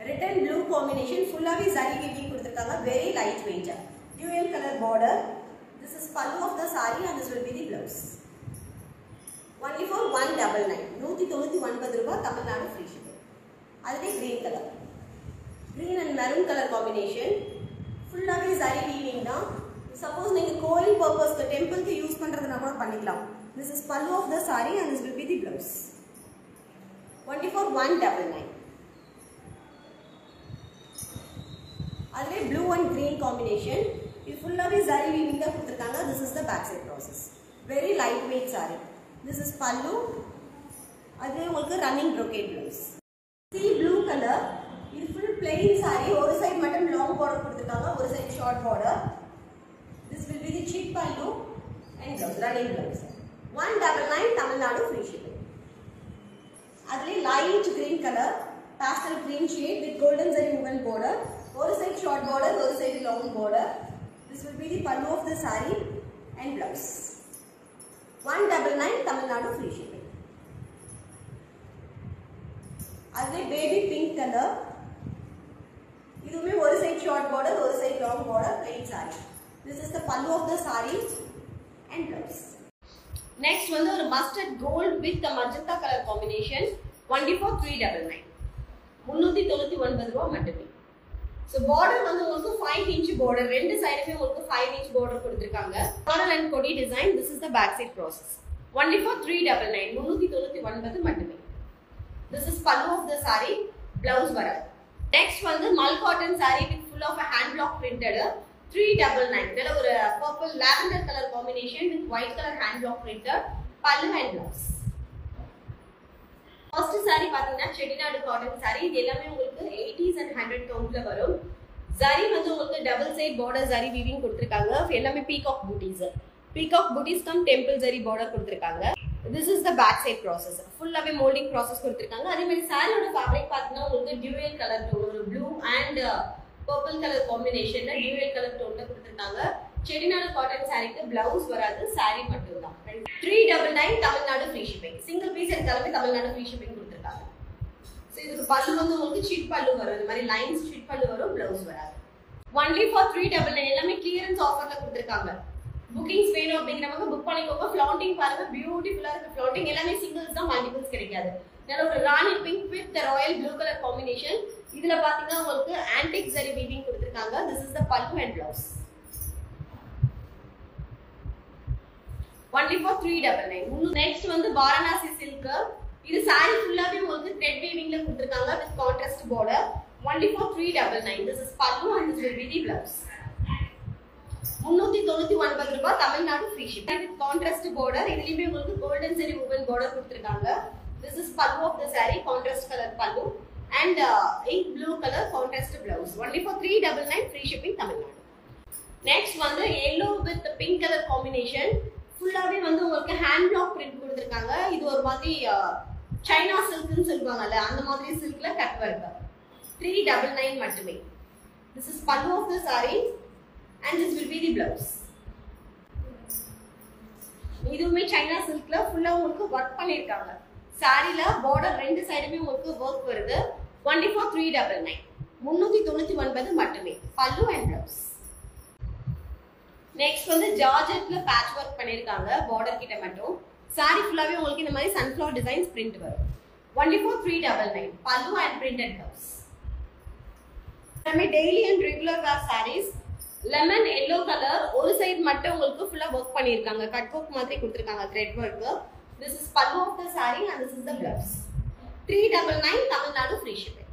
Red and blue combination full of zari weaving கொடுத்திருக்காங்க. Very light weight. Dual color border. This is pallu of the saree and this will be the blouse. Only for 199. 199 ரூபாய் Tamil Nadu free shipping. அதுவே green color. Green and maroon color combination. Full of zari weaving தான். Suppose நீங்க கோயில் purpose க்கு temple க்கு use பண்றதுனா கூட பண்ணிக்கலாம். This is pallu of the saree and this will be the blouse. Only for 199. அதுவே blue and green combination. இது full of zari weaving தான் கொடுத்திருக்காங்க. This is the back side process. Very light weight saree. This is pallu. அதுவே உங்களுக்கு running brocade blouse. See blue color. இது full plain saree. ஒரு side மட்டும் long border கொடுத்திருக்காங்க, ஒரு side short border. This will be the cheap pallu and blouse, running blouse. 199 Tamil Nadu free shipping. அதுவே light green color, pastel green shade with golden zari woven border. ஒரு side short border, ஒரு side long border. This will be the pallu of the saree and blouse. 199 Tamil Nadu free shipping. அதுவே baby pink color. இதுவுமே ஒரு side short border, ஒரு side long border, plain saree. This is the pallu of the saree and blouse. Next வந்து ஒரு mustard gold with the magenta color combination. Only for 399. 399 ரூபாய் மட்டுமே. So border வந்து உங்களுக்கு 5 inch border, ரெண்டு சைடுமே உங்களுக்கு 5 inch border கொடுத்திருக்காங்க. Floral and kodi design. This is the back side process. Only for 399. 399 மட்டுமே. This is pallu of the saree, blouse வராது. Next வந்து மல் cotton saree with full of a hand block printed. 399. இதுல ஒரு purple lavender color combination with white color hand block printed, pallu and blouse. First saree பாத்தீங்கன்னா chettinad cotton saree. இது எல்லாமே உங்களுக்கு 80s and 100 countல வரும். Zari வந்து உங்களுக்கு double side border zari weaving கொடுத்திருக்காங்க. எல்லாமே peacock booties. Peacock booties come temple zari border கொடுத்திருக்காங்க. This is the back side process. Full of molding process கொடுத்திருக்காங்க. அதே மாதிரி சாரியோட fabric பாத்தீங்கன்னா உங்களுக்கு dual color tone, ஒரு blue and purple color combination ல dual color tone ல கொடுத்திருக்காங்க. chettinad cotton saree க்கு blouse வராது, saree மட்டும் தான். 399 Tamil Nadu free shipping. Single piece எடுத்தாலுமே தமிழ்நாடு free shipping கொடுத்திருக்காங்க. So இதுக்கு பல்லு வந்து உங்களுக்கு cheat பல்லு வரும். இந்த மாதிரி lines cheat பல்லு வரும், blouse வராது. Only for 399. எல்லாமே clearance offer ல கொடுத்திருக்காங்க. Bookings வேணும் அப்படிங்கறவங்க புக் பண்ணிக்கோங்க. Flaunting பாருங்க, பியூட்டிஃபுல்லா இருக்கு flaunting. எல்லாமே singles தான், multiples கிடைக்காது. நல்ல ஒரு ராணி pink with the royal blue color combination. இதுல பாத்தீங்கன்னா உங்களுக்கு antique zari weaving கொடுத்திருக்காங்க. This is the pallu and blouse. Only for 399. Next வந்து Varanasi silk. இது saree ஃபுல்லாவே உங்களுக்கு thread weaving ல கொடுத்திருக்காங்க with contrast border. Only for 399. This is pallu and this will be the blouse. 399 ரூபாய் Tamil Nadu free shipping with contrast border. இதுலயே உங்களுக்கு golden zari woven border கொடுத்திருக்காங்க. This is pallu of the saree, contrast color pallu and ink blue color contrast blouse. Only for 399 free shipping Tamil Nadu. Next வந்து yellow with pink color combination. ஃபுல்லாவே வந்து உங்களுக்கு hand block print கொடுத்திருக்காங்க. இது ஒரு மாதிரி China silk ன்னு சொல்வாங்கல, அந்த மாதிரி silkல cut work. 399 மட்டுமே. This is pallu of the saree and this will be the blouse. இதுவுமே China silkல ஃபுல்லா உங்களுக்கு வர்க் பண்ணிருக்காங்க. சாரில border ரெண்டு சைடுமே உங்களுக்கு வர்க் வருது. Only for 399. 399 மட்டுமே. Pallu and blouse. Next வந்து ஜார்ஜெட்ல patch work பண்ணிருக்காங்க border கிட்ட மட்டும். சாரி ஃபுல்லாவே உங்களுக்கு இந்த மாதிரி sunflower designs print வரும். Only for 399. Pallu and printed blouse. நம்ம daily and regular wear sarees. Lemon yellow color, ஒரு சைடு மட்டும் உங்களுக்கு ஃபுல்லா வர்க் பண்ணிருக்காங்க. கட் work மாதிரி கொடுத்திருக்காங்க, thread work. This is pallu of the saree and this is the blouse. 399 Tamil Nadu free shipping.